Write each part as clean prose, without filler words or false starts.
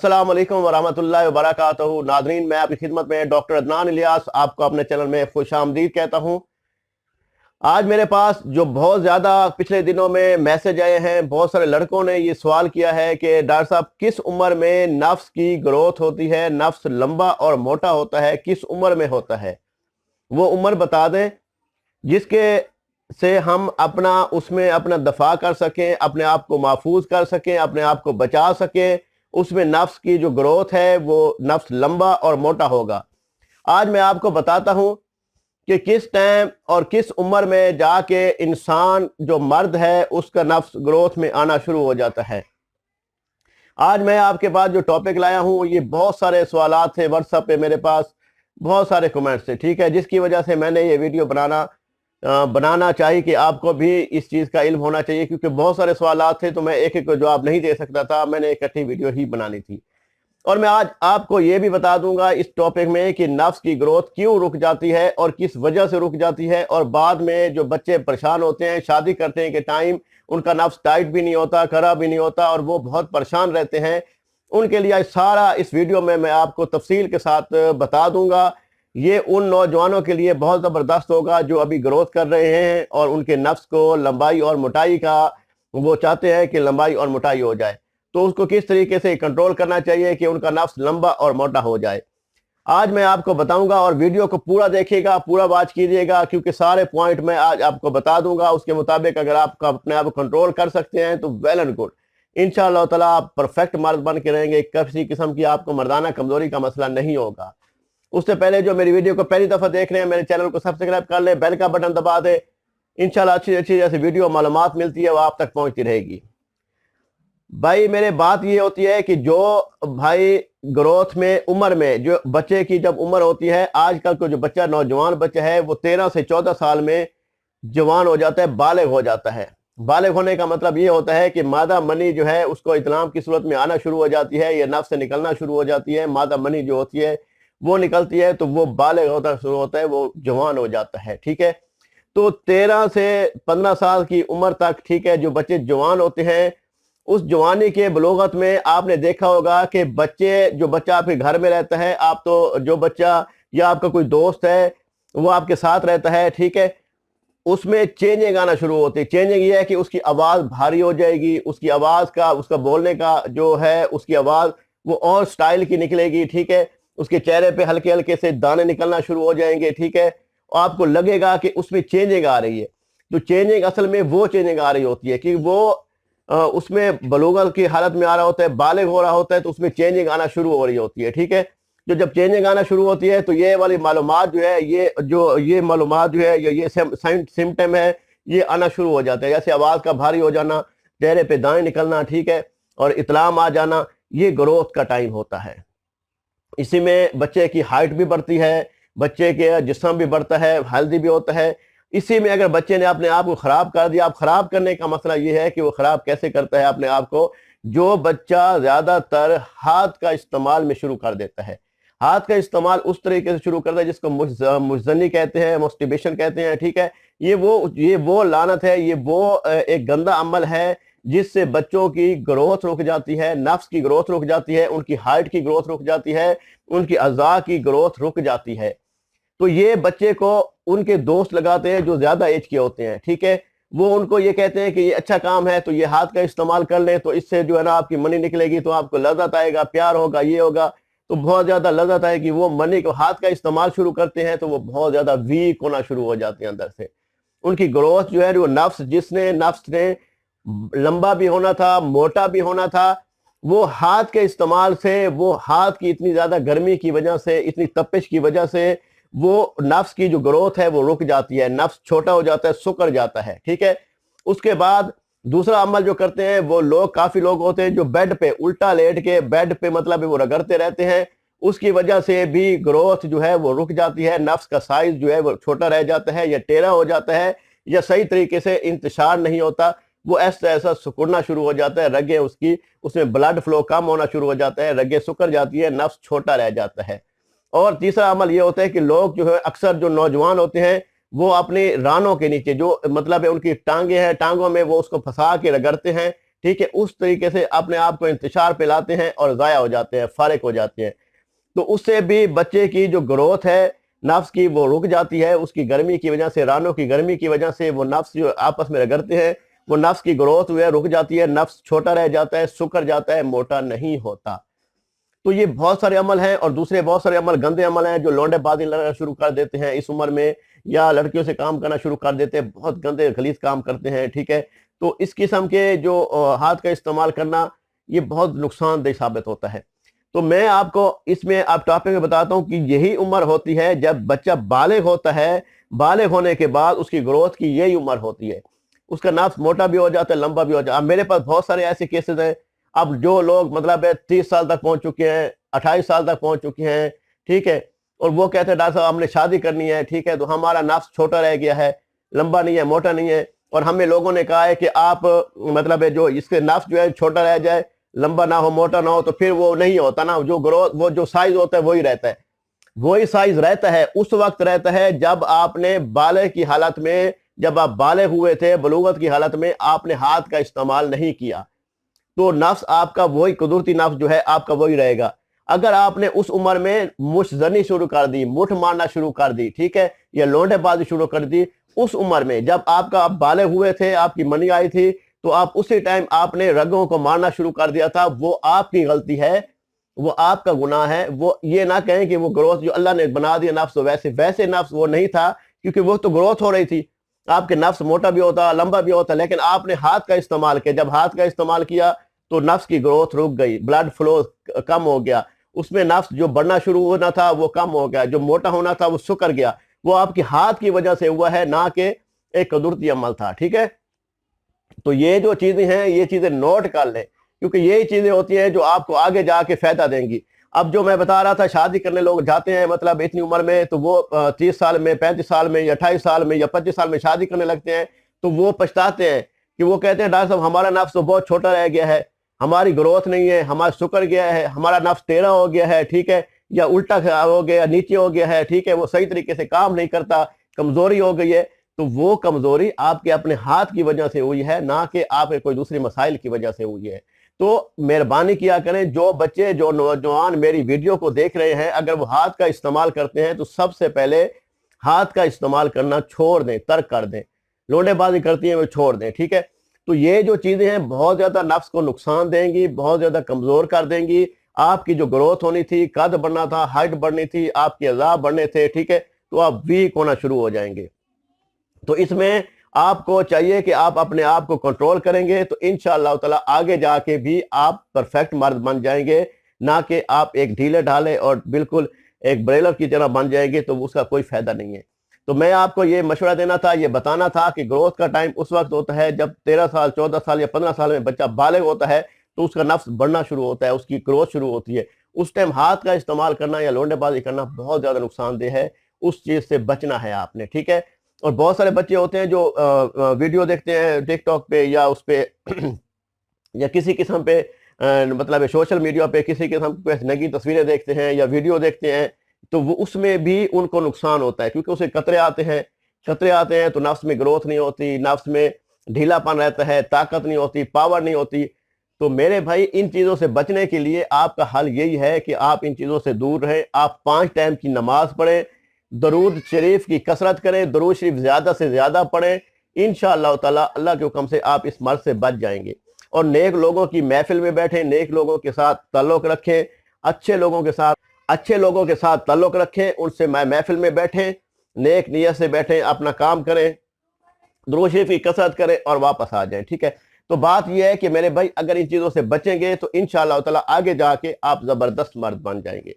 अस्सलाम वालेकुम वरहमतुल्लाहि वबरकातुहू। नादरीन, मैं आपकी खिदमत में डॉक्टर अदनान इलियास आपको अपने चैनल में खुशामदीद कहता हूँ। आज मेरे पास जो बहुत ज़्यादा पिछले दिनों में मैसेज आए हैं, बहुत सारे लड़कों ने ये सवाल किया है कि डॉक्टर साहब किस उम्र में नफ्स की ग्रोथ होती है, नफ्स लंबा और मोटा होता है, किस उम्र में होता है, वो उम्र बता दें जिसके से हम उसमें अपना दफा कर सकें, अपने आप को महफूज कर सकें, अपने आप को बचा सकें। उसमें नफ्स की जो ग्रोथ है वो नफ्स लंबा और मोटा होगा। आज मैं आपको बताता हूं कि किस टाइम और किस उम्र में जाके इंसान जो मर्द है उसका नफ्स ग्रोथ में आना शुरू हो जाता है। आज मैं आपके पास जो टॉपिक लाया हूं, ये बहुत सारे सवालात थे व्हाट्सएप पे, मेरे पास बहुत सारे कमेंट्स थे, ठीक है, जिसकी वजह से मैंने ये वीडियो बनाना चाहिए कि आपको भी इस चीज़ का इल्म होना चाहिए, क्योंकि बहुत सारे सवालात थे तो मैं एक एक को जवाब नहीं दे सकता था, मैंने इकट्ठी वीडियो ही बनानी थी। और मैं आज आपको ये भी बता दूंगा इस टॉपिक में कि नफ्स की ग्रोथ क्यों रुक जाती है और किस वजह से रुक जाती है, और बाद में जो बच्चे परेशान होते हैं शादी करते हैं कि टाइम उनका नफ्स टाइट भी नहीं होता, खरा भी नहीं होता और वो बहुत परेशान रहते हैं, उनके लिए सारा इस वीडियो में मैं आपको तफसील के साथ बता दूंगा। ये उन नौजवानों के लिए बहुत ज़बरदस्त होगा जो अभी ग्रोथ कर रहे हैं और उनके नफ्स को लंबाई और मोटाई का वो चाहते हैं कि लंबाई और मोटाई हो जाए, तो उसको किस तरीके से कंट्रोल करना चाहिए कि उनका नफ्स लंबा और मोटा हो जाए। आज मैं आपको बताऊंगा और वीडियो को पूरा देखिएगा, पूरा वॉच कीजिएगा, क्योंकि सारे पॉइंट मैं आज आपको बता दूंगा। उसके मुताबिक अगर आप अपने आप को कंट्रोल कर सकते हैं तो वेल एंड गुड, इंशाअल्लाह ताला आप परफेक्ट मर्द बन के रहेंगे, किसी किस्म की आपको मर्दाना कमजोरी का मसला नहीं होगा। उससे पहले जो मेरी वीडियो को पहली दफा देख रहे हैं, मेरे चैनल को सब्सक्राइब कर ले, बेल का बटन दबा दे, इंशाल्लाह अच्छी अच्छी जैसे वीडियो मालूमात मिलती है वो आप तक पहुंचती रहेगी। भाई मेरे बात ये होती है कि जो भाई ग्रोथ में उम्र में जो बच्चे की जब उम्र होती है, आजकल को जो बच्चा नौजवान बच्चा है वो 13 से 14 साल में जवान हो जाता है, बालिग हो जाता है। बालिग होने का मतलब ये होता है कि मादा मनी जो है उसको इस्लाम की सूरत में आना शुरू हो जाती है, ये नफ्स से निकलना शुरू हो जाती है, मादा मनी जो होती है वो निकलती है, तो वो बालिग होता शुरू होता है, वो जवान हो जाता है, ठीक है। तो 13 से 15 साल की उम्र तक, ठीक है, जो बच्चे जवान होते हैं, उस जवानी के बलोगत में आपने देखा होगा कि जो बच्चा आपके घर में रहता है, आप तो जो बच्चा या आपका कोई दोस्त है वो आपके साथ रहता है, ठीक है, उसमें चेंजिंग आना शुरू होती है। चेंजिंग ये है कि उसकी आवाज़ भारी हो जाएगी, उसकी आवाज़ का, उसका बोलने का जो है उसकी आवाज़ वो और स्टाइल की निकलेगी, ठीक है, उसके चेहरे पे हल्के हल्के से दाने निकलना शुरू हो जाएंगे, ठीक है, और आपको लगेगा कि उसमें चेंजिंग आ रही है। तो चेंजिंग असल में वो चेंजिंग आ रही होती है कि वो उसमें बलूगत की हालत में आ रहा होता है, बालिग हो रहा होता है, तो उसमें चेंजिंग आना शुरू हो रही होती है, ठीक है। जो जब चेंजिंग आना शुरू होती है तो ये वाली मालूमात जो है, ये मालूमात जो है, ये सिम्टम है, ये आना शुरू हो जाता है, जैसे आवाज़ का भारी हो जाना, चेहरे पे दाने निकलना, ठीक है, और इत्लाम आ जाना, ये ग्रोथ का टाइम होता है। इसी में बच्चे की हाइट भी बढ़ती है, बच्चे के जिस्म भी बढ़ता है, हेल्दी भी होता है। इसी में अगर बच्चे ने अपने आप को ख़राब कर दिया, आप ख़राब करने का मसला ये है कि वो ख़राब कैसे करता है अपने आप को। जो बच्चा ज़्यादातर हाथ का इस्तेमाल में शुरू कर देता है, हाथ का इस्तेमाल उस तरीके से शुरू करता है जिसको मुज़नी कहते हैं, मोस्टिबेशन कहते हैं, ठीक है, ये वो लानत है, ये वो एक गंदा अमल है जिससे बच्चों की ग्रोथ रुक जाती है, नफ्स की ग्रोथ रुक जाती है, उनकी हाइट की ग्रोथ रुक जाती है, उनकी अज़ा की ग्रोथ रुक जाती है। तो ये बच्चे को उनके दोस्त लगाते हैं जो ज्यादा एज के होते हैं, ठीक है, वो उनको ये कहते हैं कि ये अच्छा काम है तो ये हाथ का इस्तेमाल कर लें, तो इससे जो है ना आपकी मनी निकलेगी, तो आपको लज़्ज़त आएगा, प्यार होगा, ये होगा, तो बहुत ज्यादा लज़्ज़त आएगी। वो मनी को हाथ का इस्तेमाल शुरू करते हैं तो वो बहुत ज्यादा वीक होना शुरू हो जाते हैं अंदर से। उनकी ग्रोथ जो है, वो नफ्स ने लंबा भी होना था, मोटा भी होना था, वो हाथ के इस्तेमाल से, वो हाथ की इतनी ज्यादा गर्मी की वजह से, इतनी तपिश की वजह से वो नफ्स की जो ग्रोथ है वो रुक जाती है, नफ्स छोटा हो जाता है, सुकर जाता है, ठीक है। उसके बाद दूसरा अमल जो करते हैं वो लोग, काफी लोग होते हैं जो बेड पे उल्टा लेट के, बेड पे मतलब वो रगड़ते रहते हैं, उसकी वजह से भी ग्रोथ जो है वो रुक जाती है, नफ्स का साइज जो है वो छोटा रह जाता है, या टेढ़ा हो जाता है, या सही तरीके से इंतशार नहीं होता, वो ऐसा सुकुड़ना शुरू हो जाता है, रगे उसमें ब्लड फ्लो कम होना शुरू हो जाता है, रगे सुकर जाती है, नफ्स छोटा रह जाता है। और तीसरा अमल ये होता है कि लोग जो है, अक्सर जो नौजवान होते हैं, वो अपने रानों के नीचे जो मतलब है उनकी टांगे हैं, टांगों में वो उसको फंसा के रगड़ते हैं, ठीक है, उस तरीके से अपने आप को इंतशार पे लाते हैं और ज़ाया हो जाते हैं, फारिग हो जाते हैं। तो उससे भी बच्चे की जो ग्रोथ है नफ्स की वो रुक जाती है, उसकी गर्मी की वजह से, रानों की गर्मी की वजह से वो नफ्स जो आपस में रगड़ते हैं, वो नफ्स की ग्रोथ जो है रुक जाती है, नफ्स छोटा रह जाता है, सुकर जाता है, मोटा नहीं होता। तो ये बहुत सारे अमल हैं, और दूसरे बहुत सारे अमल गंदे अमल हैं जो लौंडेबाजी लगाना शुरू कर देते हैं इस उम्र में, या लड़कियों से काम करना शुरू कर देते हैं, बहुत गंदे गलीज काम करते हैं, ठीक है। तो इस किस्म के जो हाथ का इस्तेमाल करना ये बहुत नुकसानदेह साबित होता है। तो मैं आपको इसमें आप टॉपिक में बताता हूँ कि यही उम्र होती है जब बच्चा बालिग होता है, बालिग होने के बाद उसकी ग्रोथ की यही उम्र होती है, उसका नफ्स मोटा भी हो जाता है, लंबा भी हो जाता है। अब मेरे पास बहुत सारे ऐसे केसेस हैं, अब जो लोग मतलब 30 साल तक पहुंच चुके हैं, 28 साल तक पहुंच चुके हैं, ठीक है, और वो कहते हैं डॉक्टर साहब हमने शादी करनी है, ठीक है, तो हमारा नफ्स छोटा रह गया है, लंबा नहीं है, मोटा नहीं है, और हमें लोगों ने कहा है कि आप मतलब जो इसके नफ्स जो है छोटा रह जाए, लंबा ना हो, मोटा ना हो, तो फिर वो नहीं होता ना, जो ग्रोथ, वो जो साइज होता है वही रहता है, वही साइज रहता है, उस वक्त रहता है जब आपने बाले की हालत में, जब आप बाले हुए थे, बलूगत की हालत में आपने हाथ का इस्तेमाल नहीं किया, तो नफ्स आपका वही कुदरती नफ्स जो है आपका वही रहेगा। अगर आपने उस उम्र में मुश्तजनी शुरू कर दी, मुठ मारना शुरू कर दी, ठीक है, या लोंडेबाजी शुरू कर दी, उस उम्र में जब आप बाले हुए थे, आपकी मनी आई थी, तो आप उसी टाइम आपने रगों को मारना शुरू कर दिया था, वो आपकी गलती है, वो आपका गुनाह है। वो ये ना कहें कि वो ग्रोथ जो अल्लाह ने बना दिया नफ्स, वैसे नफ्स वो नहीं था, क्योंकि वो तो ग्रोथ हो रही थी, आपके नफ्स मोटा भी होता, लंबा भी होता, लेकिन आपने हाथ का इस्तेमाल किया। जब हाथ का इस्तेमाल किया तो नफ्स की ग्रोथ रुक गई, ब्लड फ्लो कम हो गया, उसमें नफ्स जो बढ़ना शुरू होना था वो कम हो गया, जो मोटा होना था वो सुकर गया। वो आपकी हाथ की वजह से हुआ है, ना कि एक कुदरती अमल था, ठीक है। तो ये जो चीजें हैं, ये चीजें नोट कर लें, क्योंकि यही चीजें होती हैं जो आपको आगे जाके फायदा देंगी। अब जो मैं बता रहा था, शादी करने लोग जाते हैं मतलब इतनी उम्र में, तो वो 30 साल में, 35 साल में, या 28 साल में, या 25 साल में शादी करने लगते हैं, तो वो पछताते हैं कि वो कहते हैं डॉक्टर साहब हमारा नफ्स तो बहुत छोटा रह गया है, हमारी ग्रोथ नहीं है, हमारा सुकर गया है, हमारा नफ्स टेढ़ा हो गया है, ठीक है, या उल्टा हो गया, नीचे हो गया है, ठीक है, वो सही तरीके से काम नहीं करता, कमजोरी हो गई है। तो वो कमजोरी आपके अपने हाथ की वजह से हुई है, ना कि आपके कोई दूसरी मसाइल की वजह से हुई है। तो मेहरबानी किया करें, जो बच्चे, जो नौजवान मेरी वीडियो को देख रहे हैं, अगर वो हाथ का इस्तेमाल करते हैं तो सबसे पहले हाथ का इस्तेमाल करना छोड़ दें, तर्क कर दें, लोंडेबाजी करती हैं वो छोड़ दें, ठीक है। तो ये जो चीजें हैं बहुत ज्यादा नफ्स को नुकसान देंगी, बहुत ज्यादा कमजोर कर देंगी। आपकी जो ग्रोथ होनी थी, कद बढ़ना था, हाइट बढ़नी थी, आपके अज़ाब बढ़ने थे, ठीक है, तो आप वीक होना शुरू हो जाएंगे। तो इसमें आपको चाहिए कि आप अपने आप को कंट्रोल करेंगे तो इंशाअल्लाह ताला आगे जाके भी आप परफेक्ट मर्द बन जाएंगे, ना कि आप एक ढीले ढाले और बिल्कुल एक ब्रेलर की तरह बन जाएंगे, तो उसका कोई फायदा नहीं है। तो मैं आपको ये मशवरा देना था, ये बताना था कि ग्रोथ का टाइम उस वक्त होता है जब 13 साल, 14 साल या 15 साल में बच्चा बालिग होता है, तो उसका नफ्स बढ़ना शुरू होता है, उसकी ग्रोथ शुरू होती है। उस टाइम हाथ का इस्तेमाल करना या लोंडेबाजी करना बहुत ज्यादा नुकसानदेह है, उस चीज से बचना है आपने, ठीक है। और बहुत सारे बच्चे होते हैं जो वीडियो देखते हैं टिकटॉक पे या उस पे या किसी किस्म पे मतलब सोशल मीडिया पे किसी किस्म पे नंगी तस्वीरें देखते हैं या वीडियो देखते हैं, तो वो उसमें भी उनको नुकसान होता है, क्योंकि उसे कतरे आते हैं तो नफ्स में ग्रोथ नहीं होती, नफ्स में ढीलापन रहता है, ताकत नहीं होती, पावर नहीं होती। तो मेरे भाई, इन चीज़ों से बचने के लिए आपका हल यही है कि आप इन चीज़ों से दूर रहें, आप 5 टाइम की नमाज पढ़ें, दरूद शरीफ की कसरत करें, दरूद शरीफ ज़्यादा से ज़्यादा पढ़ें, इंशाअल्लाह ताला अल्लाह के हुक्म से आप इस मर्ज से बच जाएंगे। और नेक लोगों की महफिल में बैठें, नेक लोगों के साथ ताल्लुक़ रखें, अच्छे लोगों के साथ ताल्लुक़ रखें, उनसे महफिल में बैठें, नेक नियत से बैठें, अपना काम करें, दरूद शरीफ की कसरत करें और वापस आ जाएं, ठीक है। तो बात यह है कि मेरे भाई, अगर इन चीज़ों से बचेंगे तो इंशाअल्लाह ताला आगे जाके आप ज़बरदस्त मर्द बन जाएंगे।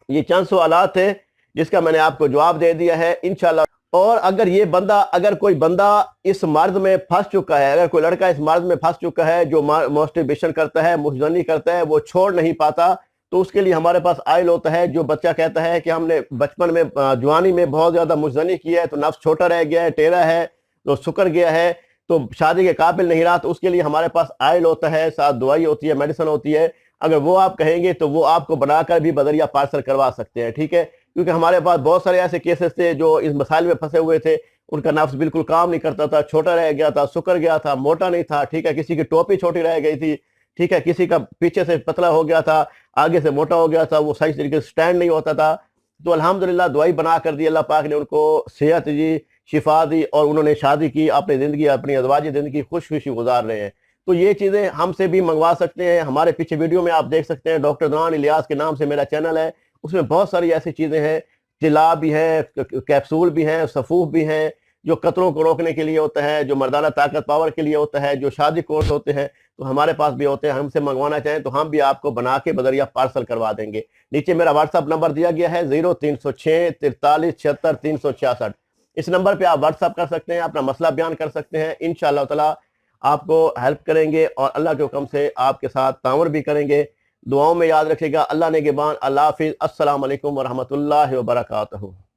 ये चंद सवालात थे जिसका मैंने आपको जवाब दे दिया है इंशाअल्लाह। और अगर कोई बंदा इस मर्द में फंस चुका है, अगर कोई लड़का इस मर्द में फंस चुका है जो मास्टरबेशन करता है, मुजनी करता है, वो छोड़ नहीं पाता, तो उसके लिए हमारे पास आयल होता है। जो बच्चा कहता है कि हमने बचपन में, जवानी में बहुत ज्यादा मुजनी किया है, तो नफ्स छोटा रह गया है, टेढ़ा है, तो सुकर गया है, तो शादी के काबिल नहीं रहा, तो उसके लिए हमारे पास आयल होता है, साथ दवाई होती है, मेडिसिन होती है। अगर वो आप कहेंगे तो वो आपको बनाकर भी बदरिया पार्सल करवा सकते हैं, ठीक है। کیونکہ ہمارے پاس بہت سارے ایسے کیسز تھے جو اس مسائل میں پھنسے ہوئے تھے، ان کا نفس بالکل کام نہیں کرتا تھا، چھوٹا رہ گیا تھا، سکر گیا تھا، موٹا نہیں تھا، ٹھیک ہے، کسی کی ٹوپی چھوٹی رہ گئی تھی، ٹھیک ہے، کسی کا پیچھے سے پتلا ہو گیا تھا، آگے سے موٹا ہو گیا تھا، وہ صحیح طریقے سے سٹینڈ نہیں ہوتا تھا. تو الحمدللہ دعائی بنا کر دی، اللہ پاک نے ان کو صحت دی، شفا دی، اور انہوں نے شادی کی، اپنی زندگی، اپنی ازواجی زندگی خوش خوشی گزار رہے ہیں. تو یہ چیزیں ہم سے بھی منگوا سکتے ہیں. ہمارے پیچھے ویڈیو میں آپ دیکھ سکتے ہیں، ڈاکٹر عدنان الیاس کے نام سے میرا چینل ہے، اس میں بہت ساری ایسی چیزیں ہیں، طلا بھی ہیں، کیپسول بھی ہیں، صفوف بھی ہیں، جو قطروں کو روکنے کے لیے ہوتا ہے، جو مردانہ طاقت پاور کے لیے ہوتا ہے، جو شادی کورس ہوتے ہیں، تو ہمارے پاس بھی ہوتے ہیں. ہم سے منگوانا چاہیں تو ہم بھی آپ کو بنا کے بذریعہ پارسل کروا دیں گے. نیچے میرا واٹس ایپ نمبر دیا گیا ہے 0306 43 76 366. اس نمبر پہ آپ واٹس ایپ کر سکتے ہیں، اپنا مسئلہ بیان کر سکتے ہیں. انشاءاللہ تعالی آپ کو ہیلپ کریں گے اور اللہ کے حکم سے آپ کے ساتھ تعاون بھی کریں گے. دعاؤں میں یاد رکھے گا. اللہ نگہبان. اللہ حافظ. السلام علیکم ورحمۃ اللہ وبرکاتہ.